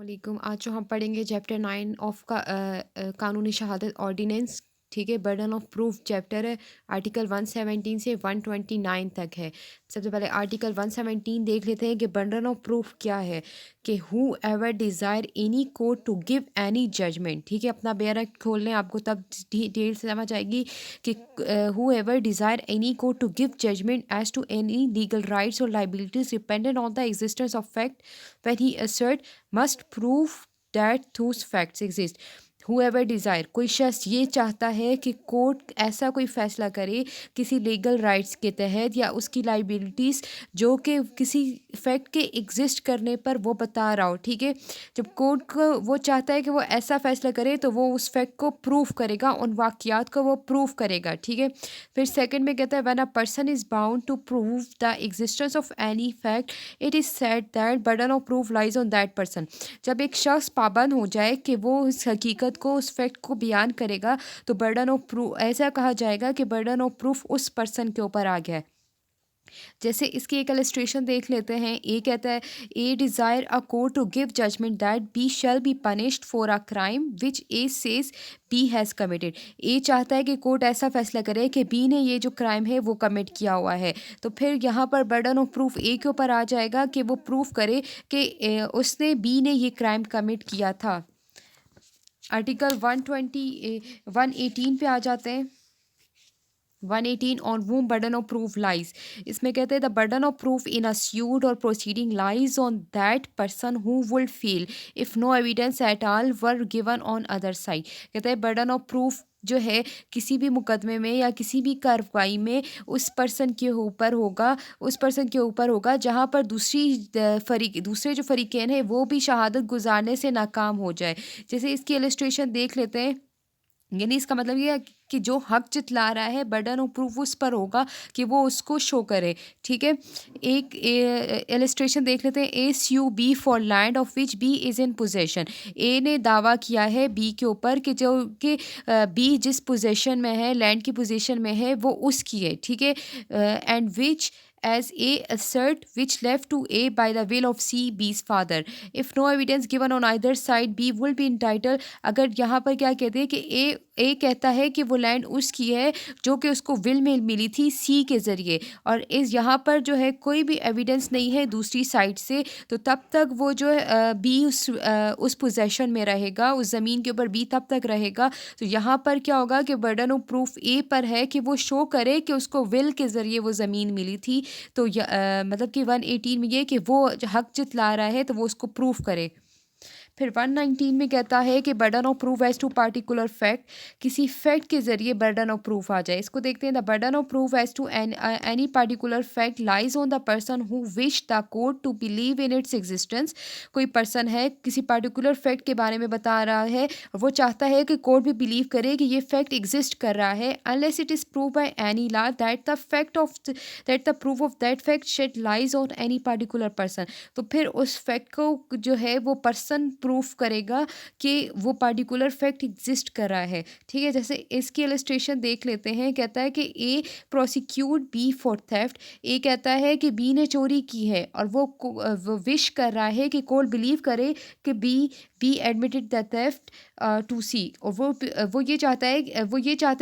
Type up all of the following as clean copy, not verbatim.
वालेकुम। आज जो हम पढ़ेंगे चैप्टर 9 ऑफ कानूनी शहादत ऑर्डिनेंस। ठीक है, बर्डन ऑफ प्रूफ चैप्टर है। आर्टिकल 117 से 129 तक है। सबसे पहले आर्टिकल 117 देख लेते हैं कि बर्डन ऑफ प्रूफ क्या है। कि whoever desire any court to give any judgment. ठीक है, अपना बेरा खोल लें, आपको तब डिटेल से समझ आएगी कि whoever desire any court to give judgment as to any legal rights और liabilities dependent on the existence of fact when he assert must prove that those facts exist. whoever desire, कोई शख्स ये चाहता है कि court ऐसा कोई फैसला करे किसी लीगल राइट्स के तहत या उसकी लाइबिलिटीज़ जो कि किसी फैक्ट के एग्जिस्ट करने पर वो बता रहा हो। ठीक है, जब कोर्ट को वो चाहता है कि वो ऐसा फैसला करे तो वो उस फैक्ट को प्रूफ करेगा, उन वाक़यात को वो प्रूफ करेगा। ठीक है, फिर सेकंड में कहता है when a person is bound to prove the existence of any fact it is said that burden of proof lies on that person. जब एक शख्स पाबंद हो जाए कि वो उस हकीकत को, उस फैक्ट को बयान करेगा, तो बर्डन ऑफ प्रूफ ऐसा कहा जाएगा कि बर्डन ऑफ प्रूफ उस पर्सन के ऊपर आ गया है। जैसे इसकी एक इलस्ट्रेशन देख लेते हैं। ए कहता है A desire a court to give judgment that B shall be punished for a crime which A says B has committed. A चाहता है कि कोर्ट ऐसा फैसला करे कि बी ने ये जो क्राइम है वो कमिट किया हुआ है। तो फिर यहाँ पर बर्डन ऑफ प्रूफ ए के ऊपर आ जाएगा कि वो प्रूफ करे कि उसने बी ने ये क्राइम कमिट किया था। आर्टिकल 118 पे आ जाते हैं। 118 on whom burden of proof lies। इसमें कहते हैं the burden of proof in a suit or proceeding lies on that person who would fail if no evidence at all were given on other side। कहते हैं burden of proof जो है किसी भी मुकदमे में या किसी भी कार्रवाई में उस पर्सन के ऊपर होगा, उस पर्सन के ऊपर होगा जहाँ पर दूसरे जो फरीकेन है वो भी शहादत गुजारने से नाकाम हो जाए। जैसे इसकी इलस्ट्रेशन देख लेते हैं। यानी इसका मतलब ये है कि जो हक जितला रहा है बर्डन ऑफ प्रूफ उस पर होगा कि वो उसको शो करे। ठीक है, एक इलस्ट्रेशन देख लेते हैं। SUB for land of which B is in possession. A ने दावा किया है बी के ऊपर कि जो कि बी जिस पोजेशन में है, लैंड की पोजीशन में है, वो उसकी है। ठीक है, and which as A assert which left to A by the will of C, B's father. If no evidence given on either side, B will be entitled। अगर यहाँ पर क्या कहते हैं कि ए कहता है कि वो लैंड उसकी है जो कि उसको विल में मिली थी सी के ज़रिए, और इस यहाँ पर जो है कोई भी एविडेंस नहीं है दूसरी साइड से, तो तब तक वो जो है बी उस पोजेशन में रहेगा, उस ज़मीन के ऊपर बी तब तक रहेगा। तो यहाँ पर क्या होगा कि बर्डन ऑफ प्रूफ ए पर है कि वो शो करे कि उसको विल के ज़रिए वो ज़मीन मिली थी। तो मतलब कि 118 में ये कि वो हक जितला रहा है तो वो उसको प्रूफ करे। फिर 119 में कहता है कि burden of proof as to particular fact, किसी फैक्ट के जरिए बर्डन ऑफ प्रूफ आ जाए। इसको देखते हैं। The burden of proof as to any particular fact lies on the person who wish the court to believe in its existence. कोई person है किसी पार्टिकुलर फैक्ट के बारे में बता रहा है और वो चाहता है कि कोर्ट भी बिलीव करे कि ये फैक्ट एग्जिस्ट कर रहा है, unless it is prove by any law that the proof of that fact shall lies on any particular person. तो फिर उस फैक्ट को जो है वो पर्सन प्रूफ करेगा कि वो पार्टिकुलर फैक्ट एग्जिस्ट कर रहा है। ठीक है, जैसे इसकी इलस्ट्रेशन देख लेते हैं। कहता है कि ए प्रोसिक्यूट बी फॉर थेफ्ट। ए कहता है कि बी ने चोरी की है और वो विश कर रहा है कि कोर्ट बिलीव करे कि B admitted the theft to C. और वो ये चाहता है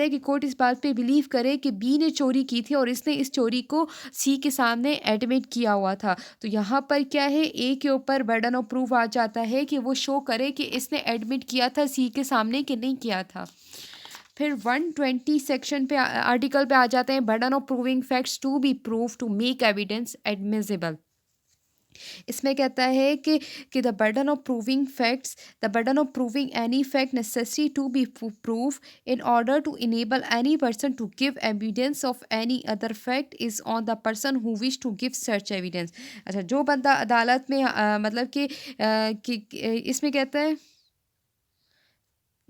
कि कोर्ट इस बात पे बिलीव करे कि बी ने चोरी की थी और इसने इस चोरी को सी के सामने एडमिट किया हुआ था। तो यहाँ पर क्या है, ए के ऊपर बर्डन ऑफ प्रूफ आ जाता है कि वो शो करे कि इसने एडमिट किया था सी के सामने कि नहीं किया था। फिर 120 सेक्शन पे आर्टिकल पे आ जाते हैं। Burden of proving facts to be proof to make evidence admissible. इसमें कहता है कि the burden of proving any fact necessary to be proof in order to enable any person to give evidence of any other fact is on the person who wish to give such evidence. अच्छा, जो बंदा अदालत में मतलब कि इसमें कहता है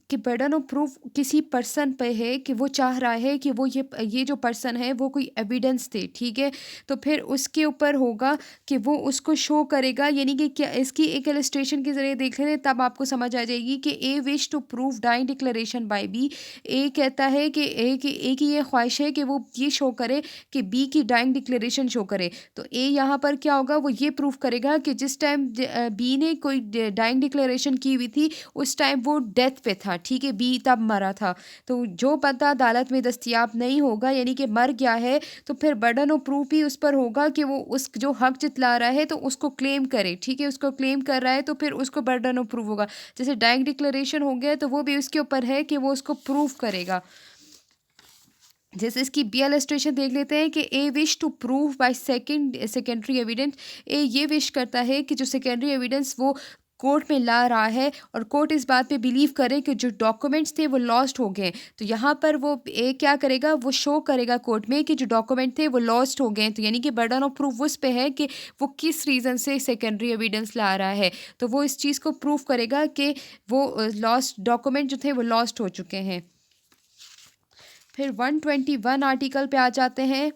कि बर्डन ऑफ प्रूफ किसी पर्सन पे है कि वो चाह रहा है कि वो ये जो पर्सन है वो कोई एविडेंस दे, ठीक है। तो फिर उसके ऊपर होगा कि वो उसको शो करेगा, यानी कि क्या इसकी एक इलस्ट्रेशन के ज़रिए देख लें तब आपको समझ आ जाएगी कि A wish to prove dying declaration by B. A कहता है कि ए की ये ख्वाहिश है कि वो ये शो करे कि बी की डाइंग डिक्लेरेशन शो करे। तो ए यहाँ पर क्या होगा, वो ये प्रूव करेगा कि जिस टाइम बी ने कोई डाइंग डिक्लेरेशन की हुई थी उस टाइम वो डेथ पे था, ठीक है, बी तब मरा था। तो जो बंदा अदालत में दस्तयाब नहीं होगा यानी कि मर गया है, तो फिर बर्डन ऑफ प्रूफ भी उस पर होगा कि वो उस जो हक जितला रहा है तो उसको क्लेम करे, ठीक है, उसको क्लेम कर रहा है तो फिर उसको बर्डन ऑफ प्रूफ होगा। जैसे डाइंग डिक्लेरेशन हो गया तो वो भी उसके ऊपर है कि वो उसको प्रूफ करेगा। जैसे इसकी बी इलस्ट्रेशन देख लेते हैं कि A wish to prove by secondary evidence. A ये विश करता है कि जो सेकेंडरी एविडेंस वो कोर्ट में ला रहा है और कोर्ट इस बात पे बिलीव करे कि जो डॉक्यूमेंट्स थे वो लॉस्ट हो गए। तो यहाँ पर वो ए क्या करेगा, वो शो करेगा कोर्ट में कि जो डॉक्यूमेंट थे वो लॉस्ट हो गए। तो यानी कि बर्डन ऑफ प्रूफ उस पे है कि वो किस रीज़न से सेकेंडरी एविडेंस ला रहा है। तो वो इस चीज़ को प्रूव करेगा कि वो लॉस्ट डॉक्यूमेंट जो थे वो लॉस्ट हो चुके हैं। फिर 121 आर्टिकल पे आ जाते हैं।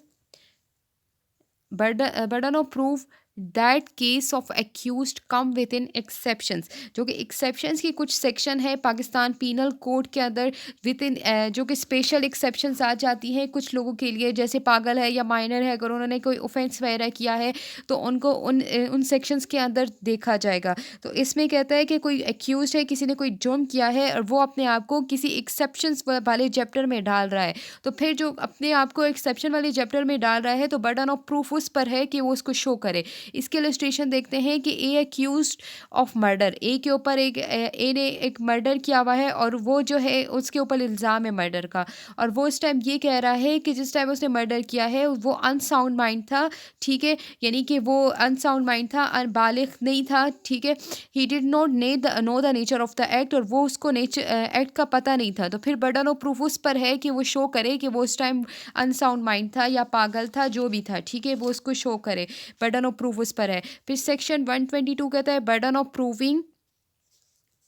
Burden of proof that case of accused come with in exceptions, जो कि एक्सेप्शंस की कुछ सेक्शन है पाकिस्तान पीनल कोड के अंदर विद इन, जो कि स्पेशल एक्सेप्शंस आ जाती हैं कुछ लोगों के लिए, जैसे पागल है या माइनर है, अगर उन्होंने कोई ऑफेंस वगैरह किया है तो उनको उन सेक्शंस के अंदर देखा जाएगा। तो इसमें कहता है कि कोई एक्यूज है, किसी ने कोई जुर्म किया है और वो अपने आप को किसी एक्सेप्शंस वाले चैप्टर में डाल रहा है, तो फिर जो अपने आप को एक्सेप्शन वाले चैप्टर में डाल रहा है तो बर्डन ऑफ प्रूफ उस पर है कि वो उसको शो करे। इसके इलस्ट्रेशन देखते हैं कि ए अक्यूज्ड ऑफ मर्डर, ए के ऊपर ए ने एक मर्डर किया हुआ है और वो जो है उसके ऊपर इल्ज़ाम है मर्डर का, और वो इस टाइम ये कह रहा है कि जिस टाइम उसने मर्डर किया है वो अनसाउंड माइंड था, ठीक है, यानी कि वो अनसाउंड माइंड था, बालिग नहीं था, ठीक है, he did not know the nature of the act, और वो उसको एक्ट का पता नहीं था। तो फिर बर्डन ऑफ प्रूफ उस पर है कि वो शो करे कि वो उस टाइम अनसाउंड माइंड था या पागल था, जो भी था, ठीक है, वो उसको शो करे, बर्डन ऑफ प्रूफ उस पर है। फिर सेक्शन 122 कहता है burden of proving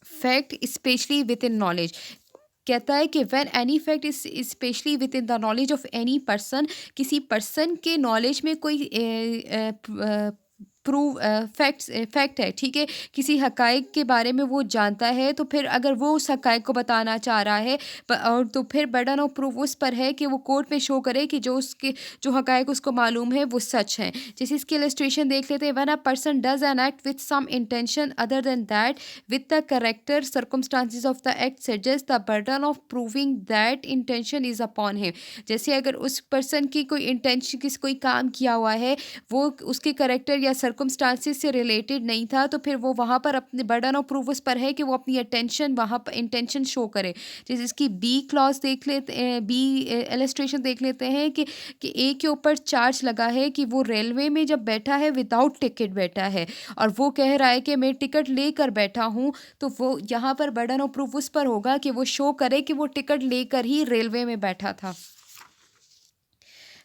fact specially with in knowledge, कहता है कि when any fact is specially with in the knowledge of any person, किसी पर्सन के नॉलेज में कोई प्रूव फैक्ट है, ठीक है, किसी हकाइक के बारे में वो जानता है, तो फिर अगर वो उस हकाइक को बताना चाह रहा है और तो फिर बर्डन ऑफ प्रूफ उस पर है कि वो कोर्ट में शो करे कि जो हकाइक उसको मालूम है वो सच है। जैसे इसकी इलस्ट्रेशन देख लेते हैं, when a person does an act with some intention other than that with the character circumstances of the act suggest the burden of proving that intention is upon him. जैसे अगर उस पर्सन की कोई intention, किसी कोई काम किया हुआ है, वो उसके करेक्टर या सर्कमस्टांसिस से रिलेटेड नहीं था, तो फिर वो वहाँ पर अपने बर्डन ऑफ प्रूफ उस पर है कि वो अपनी अटेंशन वहाँ पर इंटेंशन शो करे। जैसे इसकी बी क्लॉज देख लेते हैं, बी इलस्ट्रेशन देख लेते हैं कि ए के ऊपर चार्ज लगा है कि वो रेलवे में जब बैठा है विदाउट टिकट बैठा है और वो कह रहा है कि मैं टिकट लेकर बैठा हूँ, तो वो यहाँ पर बर्डन ऑफ प्रूफ उस पर होगा कि वो शो करे कि वो टिकट लेकर ही रेलवे में बैठा था।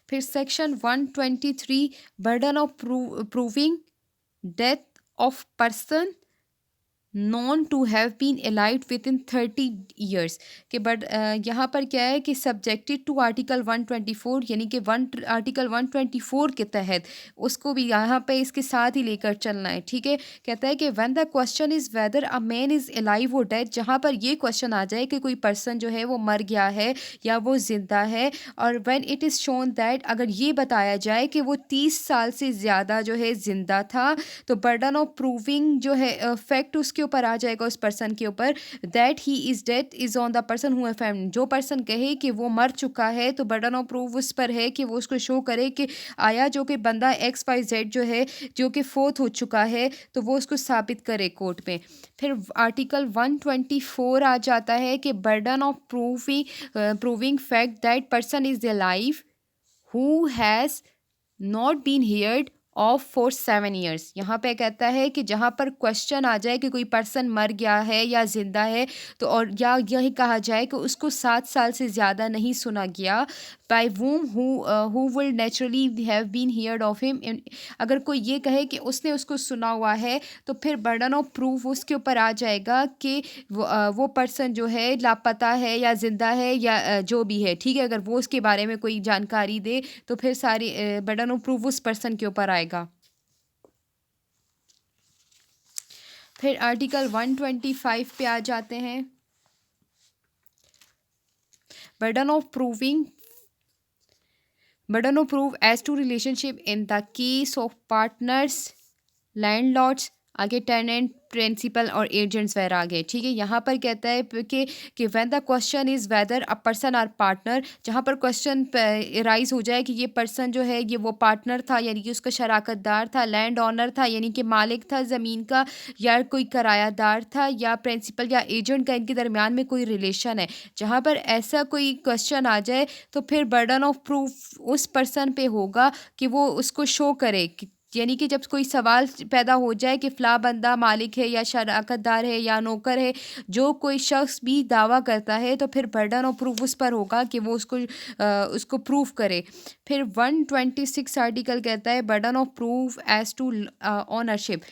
फिर section 123 burden of proving death of person known to have been alive within 30 years के, बट यहाँ पर क्या है कि सब्जेक्टेड टू आर्टिकल 124, यानी कि आर्टिकल 124 के तहत उसको भी यहाँ पे इसके साथ ही लेकर चलना है, ठीक है। कहता है कि when the question is whether a man is alive और डेड, जहाँ पर ये क्वेश्चन आ जाए कि कोई पर्सन जो है वो मर गया है या वो ज़िंदा है, और when it is shown that, अगर ये बताया जाए कि वो 30 साल से ज़्यादा जो है ज़िंदा था, तो बर्डन ऑफ प्रूविंग जो है फैक्ट उसके ऊपर आ जाएगा उस पर्सन के ऊपर, that he is dead is on the person who have, जो पर्सन कहे कि वो मर चुका है तो बर्डन ऑफ प्रूफ उस पर है कि वो उसको शो करे कि आया जो कि बंदा XYZ जो है जो कि फोर्थ हो चुका है, तो वो उसको साबित करे कोर्ट में। फिर आर्टिकल 124 आ जाता है कि burden of proving fact that person is alive who has not been heard of for 7 years. यहाँ पे कहता है कि जहाँ पर क्वेश्चन आ जाए कि कोई पर्सन मर गया है या ज़िंदा है, तो और या यही कहा जाए कि उसको 7 साल से ज़्यादा नहीं सुना गया, by whom who will naturally have been heard of him. अगर कोई ये कहे कि उसने उसको सुना हुआ है, तो फिर बर्डन ऑफ प्रूफ उसके ऊपर आ जाएगा कि वो पर्सन जो है लापता है या ज़िंदा है या जो भी है, ठीक है। अगर वो उसके बारे में कोई जानकारी दे, तो फिर सारी बर्डन ऑफ प्रूफ उस पर्सन के ऊपर आएगा। फिर आर्टिकल 125 पे आ जाते हैं। Burden of proving burden of proof as to relationship in the case of partners, landlords, आगे टेनेंट, प्रिंसिपल और एजेंट्स वगैरह आगे, ठीक है। यहाँ पर कहता है कि when the question is whether a person are partner, जहाँ पर क्वेश्चन राइज हो जाए कि ये पर्सन जो है ये वो पार्टनर था, यानी कि उसका शराकतदार था, लैंड ऑनर था यानी कि मालिक था ज़मीन का, या कोई किरायादार था, या प्रिंसिपल या एजेंट का इनके दरमियान में कोई रिलेशन है। जहाँ पर ऐसा कोई क्वेश्चन आ जाए, तो फिर बर्डन ऑफ प्रूफ उस पर्सन पे होगा कि वो उसको शो करे यानी कि जब कोई सवाल पैदा हो जाए कि फ़ला बंदा मालिक है या शराकतदार है या नौकर है, जो कोई शख्स भी दावा करता है, तो फिर बर्डन ऑफ प्रूफ उस पर होगा कि वो उसको प्रूफ करे। फिर 126 आर्टिकल कहता है burden of proof as to ownership.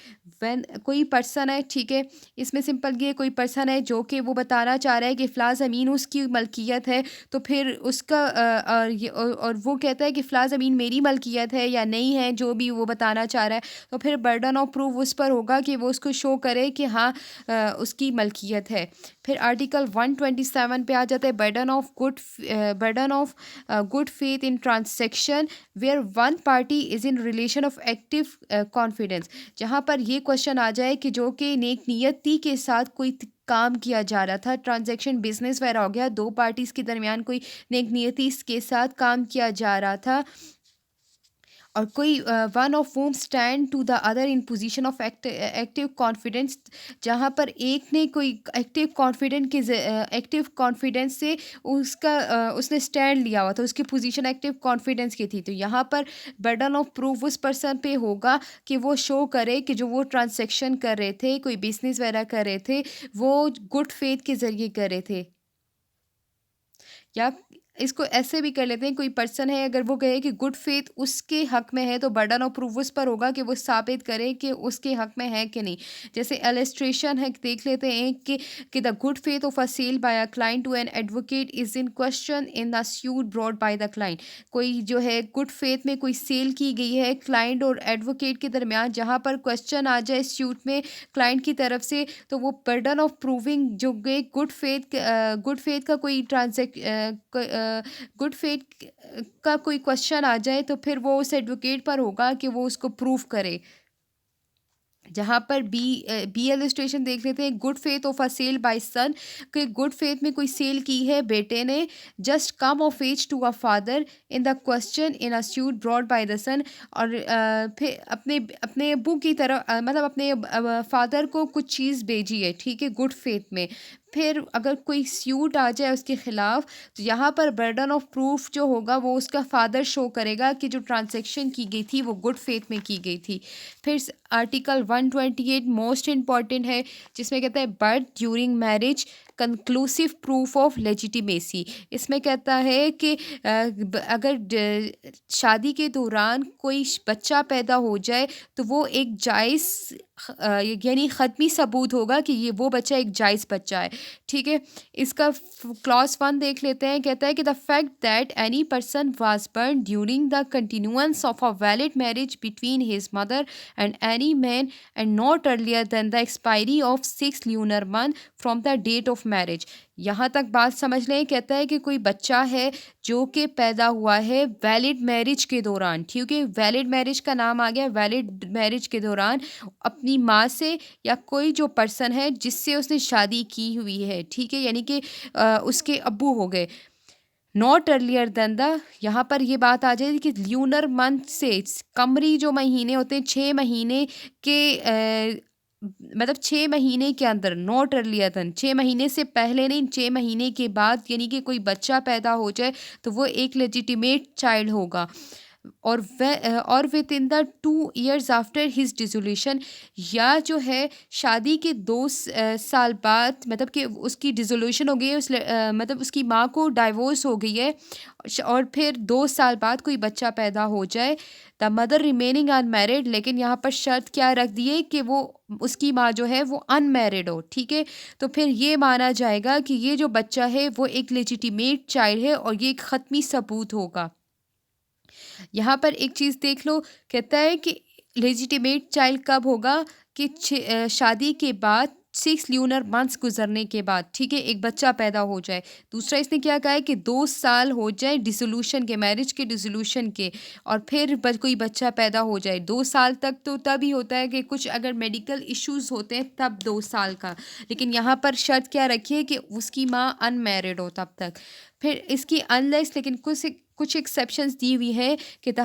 When कोई पर्सन है, ठीक है, इसमें सिंपल ये कोई पर्सन है जो कि वो बताना चाह रहा है कि फ़ला ज़मीन उसकी मलकियत है, तो फिर उसका और वो कहता है कि फ़ला ज़मीन मेरी मलकियत है या नहीं है, जो भी वो बताना चाह रहा है, तो फिर बर्डन ऑफ प्रूफ उस पर होगा कि वो उसको शो करे कि हाँ उसकी मलकियत है। फिर आर्टिकल 127 पे आ जाता है burden of good faith in transaction where one party is in relation of active confidence. जहाँ पर ये क्वेश्चन आ जाए कि जो कि नेक नियति के साथ कोई काम किया जा रहा था, ट्रांजैक्शन बिजनेस वगैरह हो गया, दो पार्टीज़ के दरमियान कोई नेक नियति के साथ काम किया जा रहा था, और कोई one of whom stand to the other in position of active confidence, जहाँ पर एक ने कोई एक्टिव कॉन्फिडेंस से उसने स्टैंड लिया हुआ था, उसकी पोजीशन एक्टिव कॉन्फिडेंस की थी, तो यहाँ पर बर्डन ऑफ प्रूफ उस पर्सन पे होगा कि वो शो करे कि जो वो ट्रांजैक्शन कर रहे थे, कोई बिजनेस वगैरह कर रहे थे, वो गुड फेथ के ज़रिए कर रहे थे। या इसको ऐसे भी कर लेते हैं, कोई पर्सन है अगर वो कहे कि गुड फेथ उसके हक में है, तो बर्डन ऑफ प्रूफ उस पर होगा कि वो साबित करे कि उसके हक में है कि नहीं। जैसे एलिस्ट्रेशन है, देख लेते हैं कि the good faith of a sale by a client to an advocate is in question in the suit brought by the client. कोई जो है गुड फेथ में कोई सेल की गई है क्लाइंट और एडवोकेट के दरमियान, जहाँ पर क्वेश्चन आ जाए सूट में क्लाइंट की तरफ से, तो वो बर्डन ऑफ प्रूविंग जो गुड फेथ का कोई गुड फेथ का कोई क्वेश्चन आ जाए, तो फिर वो उस एडवोकेट पर होगा कि वो उसको प्रूफ करे। जहाँ पर बी इलस्ट्रेशन देख लेते हैं, good faith of a sale by son, कि गुड फेथ में कोई सेल की है बेटे ने, just come of age to a father in the question in a suit brought by the son, और फिर अपने अपने अब्बू की तरफ मतलब अपने फादर को कुछ चीज़ भेजी है, ठीक है, गुड फेथ में। फिर अगर कोई सूट आ जाए उसके ख़िलाफ़, तो यहाँ पर बर्डन ऑफ प्रूफ जो होगा वो उसका फादर शो करेगा कि जो ट्रांजैक्शन की गई थी वो गुड फेथ में की गई थी। फिर आर्टिकल 128 मोस्ट इम्पॉर्टेंट है, जिसमें कहता है but during marriage conclusive proof of legitimacy. इसमें कहता है कि अगर शादी के दौरान कोई बच्चा पैदा हो जाए, तो वो एक जायज़ यानी ख़त्मी सबूत होगा कि ये वो बच्चा एक जायज़ बच्चा है, ठीक है। इसका क्लॉज 1 देख लेते हैं, कहता है कि the fact that any person was born during the continuance of a valid marriage between his mother and any man and not earlier than the expiry of 6 lunar month from the date of marriage। यहाँ तक बात समझ लें, कहता है कि कोई बच्चा है जो कि पैदा हुआ है वैलिड मैरिज के दौरान, ठीक है, वैलिड मैरिज का नाम आ गया, वैलिड मैरिज के दौरान अपनी माँ से या कोई जो पर्सन है जिससे उसने शादी की हुई है, ठीक है, यानी कि उसके अब्बू हो गए। नॉट अर्लियर देन द, यहाँ पर ये बात आ जाएगी कि ल्यूनर मंथ से, कमरी जो महीने होते हैं 6 महीने के मतलब 6 महीने के अंदर, नॉट अर्लियर देन, 6 महीने से पहले नहीं, 6 महीने के बाद, यानी कि कोई बच्चा पैदा हो जाए तो वो एक लेजिटिमेट चाइल्ड होगा। और with in the 2 years after his dissolution, या जो है शादी के 2 साल बाद, मतलब कि उसकी डिसोल्यूशन हो गई है, मतलब उसकी माँ को डाइवोर्स हो गई है, और फिर 2 साल बाद कोई बच्चा पैदा हो जाए, द मदर रिमेनिंग अनमैरिड, लेकिन यहाँ पर शर्त क्या रख दी है कि वो उसकी माँ जो है वो अनमैरिड हो, ठीक है। तो फिर ये माना जाएगा कि ये जो बच्चा है वो एक लेजिटिमेट चाइल्ड है और ये एक ख़त्मी सबूत होगा। यहाँ पर एक चीज़ देख लो, कहता है कि लेजिटिमेट चाइल्ड कब होगा, कि शादी के बाद 6 ल्यूनर मंथ्स गुजरने के बाद, ठीक है, एक बच्चा पैदा हो जाए। दूसरा इसने क्या कहा है कि 2 साल हो जाए डिसोल्यूशन के, मैरिज के डिसोल्यूशन के, और फिर कोई बच्चा पैदा हो जाए। 2 साल तक तो तब ही होता है कि कुछ अगर मेडिकल इश्यूज होते हैं तब 2 साल का, लेकिन यहाँ पर शर्त क्या रखी है कि उसकी माँ अनमैरिड हो तब तक। फिर इसकी अनलेस, लेकिन कुछ एक्सेप्शंस दी हुई है कि द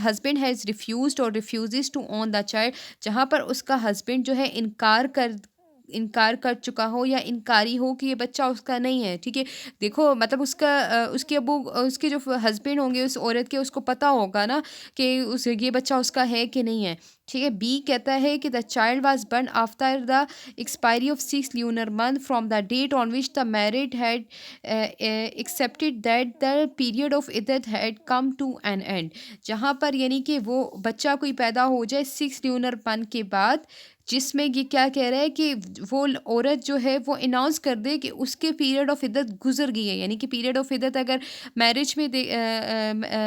हस्बैंड हैज़ रिफ्यूज्ड और refuses to own the child, जहाँ पर उसका हस्बैंड जो है इनकार कर चुका हो या इनकारी हो कि ये बच्चा उसका नहीं है, ठीक है। देखो मतलब उसके अबू, उसके जो हस्बैंड होंगे उस औरत के, उसको पता होगा ना कि ये बच्चा उसका है कि नहीं है, ठीक है। बी कहता है कि the child was born after the expiry of 6 lunar month from the date on which the married had accepted that the period of iddat had come to an end, जहाँ पर यानी कि वो बच्चा कोई पैदा हो जाए 6 ल्यूनर मंथ के बाद, जिसमें ये क्या कह रहा है कि वो औरत जो है वो अनाउंस कर दे कि उसके पीरियड ऑफ इद्दत गुजर गई है। यानी कि पीरियड ऑफ इद्दत अगर मैरिज में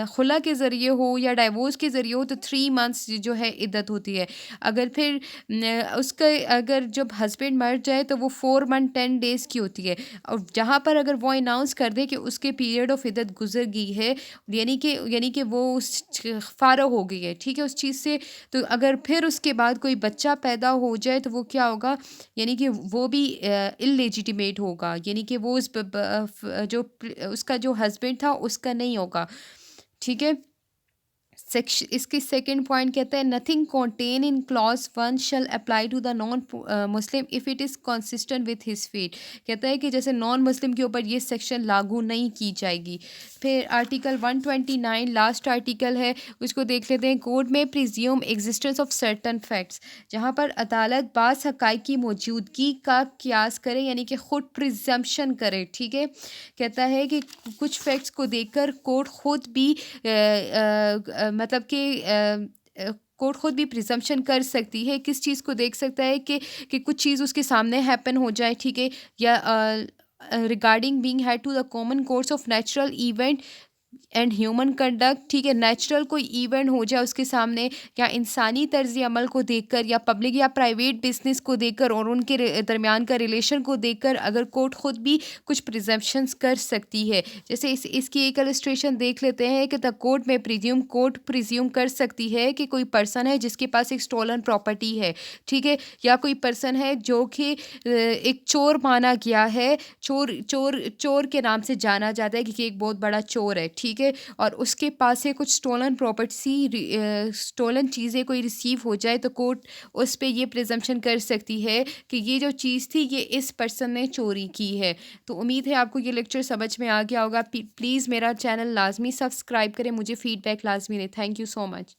खुला के ज़रिए हो या डाइवोर्स के ज़रिए हो तो 3 मंथ्स जो है इद्दत होती है। अगर फिर उसका अगर जब हस्बैंड मर जाए तो वो 4 मंथ 10 डेज़ की होती है। और जहाँ पर अगर वो अनाउंस कर दे कि उसके पीरियड ऑफ इद्दत गुजर गई है, यानी कि वो फ़ारग हो गई है, ठीक है, उस चीज़ से। तो अगर फिर उसके बाद कोई बच्चा पैदा हो जाए तो वो क्या होगा, यानी कि वो भी इलेजिटिमेट होगा, यानी कि वो उसका जो हस्बैंड था उसका नहीं होगा, ठीक है। सेक्शन इसकी सेकंड पॉइंट कहता है nothing contain in clause 1 shall apply to the non Muslim if it is consistent with his faith. कहता है कि जैसे नॉन मुस्लिम के ऊपर ये सेक्शन लागू नहीं की जाएगी। फिर आर्टिकल 129 लास्ट आर्टिकल है, उसको देख लेते हैं। कोर्ट में presume existence of certain facts, जहाँ पर अदालत बास हक़ाइक़ की मौजूदगी का क़यास करे, यानी कि ख़ुद प्रिजम्पशन करे, ठीक है। कहता है कि कुछ फैक्ट्स को देखकर कोर्ट खुद भी मतलब कि कोर्ट खुद भी प्रिजम्पशन कर सकती है। किस चीज़ को देख सकता है कि कुछ चीज़ उसके सामने हैपन हो जाए, ठीक है, या regarding being head to the common course of natural event and human conduct, ठीक है, नेचुरल कोई इवेंट हो जाए उसके सामने, या इंसानी तर्ज अमल को देखकर, या पब्लिक या प्राइवेट बिजनेस को देखकर और उनके दरमियान का रिलेशन को देखकर अगर कोर्ट खुद भी कुछ प्रिजम्पशंस कर सकती है। जैसे इसकी एक इलस्ट्रेशन देख लेते हैं कि द कोर्ट प्रिज्यूम कर सकती है कि कोई पर्सन है जिसके पास एक स्टोलन प्रॉपर्टी है, ठीक है, या कोई पर्सन है जो कि एक चोर माना गया है, चोर के नाम से जाना जाता है कि एक बहुत बड़ा चोर है, ठीक है, और उसके पास से कुछ स्टोलन चीज़ें कोई रिसीव हो जाए तो कोर्ट उस पे ये प्रिजम्पशन कर सकती है कि ये जो चीज़ थी ये इस पर्सन ने चोरी की है। तो उम्मीद है आपको ये लेक्चर समझ में आ गया होगा। प्लीज़ मेरा चैनल लाजमी सब्सक्राइब करें, मुझे फीडबैक लाजमी दें। Thank you so much.